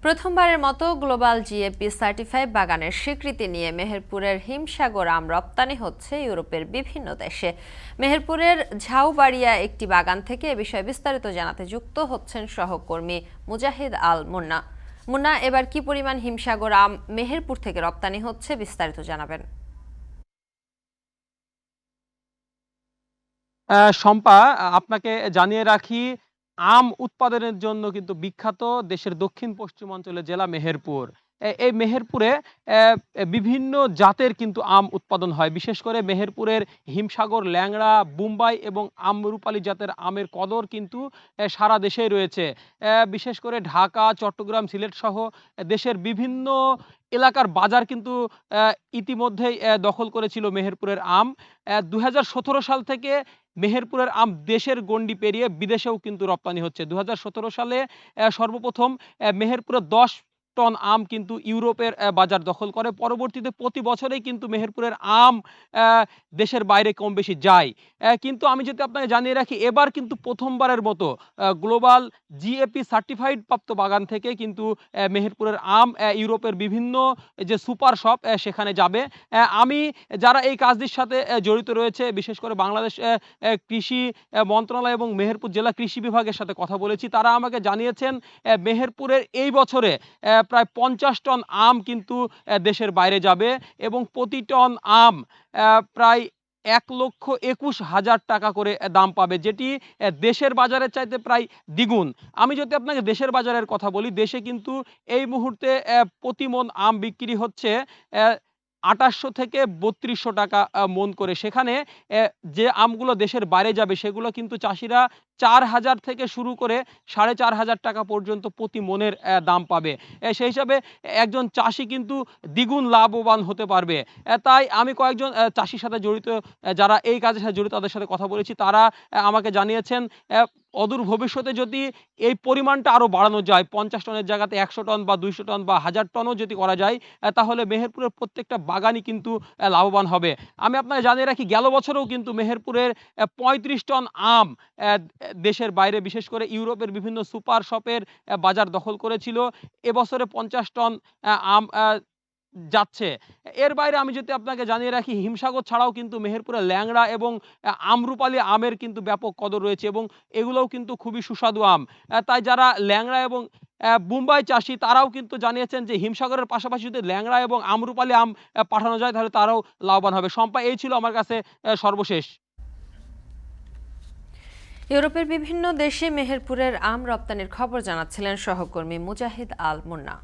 প্রথমবারের মতো global GAP certified বাগানের স্বীকৃতি নিয়ে মেহেরপুরের হিমসাগর আম রপ্তানি হচ্ছে ইউরোপের বিভিন্ন দেশে। মেহেরপুরের ঝাউবাড়িয়া একটি বাগান থেকে এ বিষয়ে বিস্তারিত জানাতে যুক্ত হচ্ছেন সহকর্মী মুজাহিদ আল মুন্না। মুন্না, এবার কি পরিমাণ হিমসাগর আম মেহেরপুর থেকে রপ্তানি হচ্ছে, বিস্তারিত জানাবেন। শম্পা, আপনাকে জানিয়ে রাখি, আম উৎপাদনের জন্য কিন্তু বিখ্যাত দেশের দক্ষিণ পশ্চিমাঞ্চলের জেলা মেহেরপুর। এই মেহেরপুরে বিভিন্ন জাতের কিন্তু আম উৎপাদন হয়। বিশেষ করে মেহেরপুরের হিমসাগর, ল্যাংড়া, বুম্বাই এবং আমরুপালি জাতের আমের কদর কিন্তু সারা দেশেই রয়েছে। বিশেষ করে ঢাকা, চট্টগ্রাম, সিলেট সহ দেশের বিভিন্ন এলাকার বাজার কিন্তু ইতিমধ্যেই দখল করেছিল মেহেরপুরের আম। ২০১৭ সাল থেকে মেহেরপুরের আম দেশের গণ্ডি পেরিয়ে বিদেশেও কিন্তু রপ্তানি হচ্ছে। ২০১৭ সালে সর্বপ্রথম মেহেরপুরে ১০ টন আম কিন্তু ইউরোপের বাজার দখল করে। পরবর্তীতে প্রতি বছরেই কিন্তু মেহেরপুরের আম দেশের বাইরে কম বেশি যায়। কিন্তু আমি যদি আপনাকে জানিয়ে রাখি, এবার কিন্তু প্রথমবারের মতো গ্লোবাল জিএপি সার্টিফাইড প্রাপ্ত বাগান থেকে কিন্তু মেহেরপুরের আম ইউরোপের বিভিন্ন যে সুপার শপ সেখানে যাবে। আমি যারা এই কাজটির সাথে জড়িত রয়েছে, বিশেষ করে বাংলাদেশ কৃষি মন্ত্রণালয় এবং মেহেরপুর জেলা কৃষি বিভাগের সাথে কথা বলেছি। তারা আমাকে জানিয়েছেন মেহেরপুরের এই বছরে প্রায় ৫০ টন আম কিন্তু দেশের বাইরে যাবে এবং প্রতি টন আম প্রায় ১,২১,০০০ টাকা করে দাম পাবে, যেটি দেশের বাজারের চাইতে প্রায় দ্বিগুণ। আমি যদি আপনাকে দেশের বাজারের কথা বলি, দেশে কিন্তু এই মুহূর্তে প্রতি মণ আম বিক্রি হচ্ছে ২৮০০ থেকে ৩২০০ টাকা মণ করে। সেখানে যে আমগুলো দেশের বাইরে যাবে সেগুলো কিন্তু চাষিরা ৪,০০০ থেকে শুরু করে ৪,৫০০ টাকা পর্যন্ত প্রতি মণের দাম পাবে। সেই হিসাবে একজন চাষি কিন্তু দ্বিগুণ লাভবান হতে পারবে। তাই আমি কয়েকজন চাষির সাথে জড়িত, যারা এই কাজের সাথে জড়িত, তাদের সাথে কথা বলেছি। তারা আমাকে জানিয়েছেন অদূর ভবিষ্যতে যদি এই পরিমাণটা আরও বাড়ানো যায়, ৫০ টনের জায়গাতে ১০০ টন বা ২০০ টন বা ১০০০ টনও যদি করা যায়, তাহলে মেহেরপুরের প্রত্যেকটা বাগানই কিন্তু লাভবান হবে। আমি আপনাকে জানিয়ে রাখি, গেল বছরেও কিন্তু মেহেরপুরের ৩৫ টন আম দেশের বাইরে, বিশেষ করে ইউরোপের বিভিন্ন সুপার শপের বাজার দখল করেছিল। এবছরে ৫০ টন আম যাচ্ছে। এর বাইরে আমি যদি আপনাকে জানিয়ে রাখি, হিমসাগর ছাড়াও কিন্তু মেহেরপুরে ল্যাংড়া এবং আমরুপালি আমের কিন্তু ব্যাপক কদর রয়েছে এবং এগুলোও কিন্তু খুবই সুস্বাদু আম। তাই যারা ল্যাংড়া এবং বুম্বাই চাষি, তারাও কিন্তু জানিয়েছেন যে হিমসাগরের পাশাপাশি যদি ল্যাংড়া এবং আমরুপালি আম পাঠানো যায়, তাহলে তারাও লাভবান হবে। শম্পা, এই ছিল আমার কাছে সর্বশেষ। ইউরোপের বিভিন্ন দেশে মেহেরপুরের আম রপ্তানির খবর জানাচ্ছিলেন সহকর্মী মুজাহিদ আল মুন্না।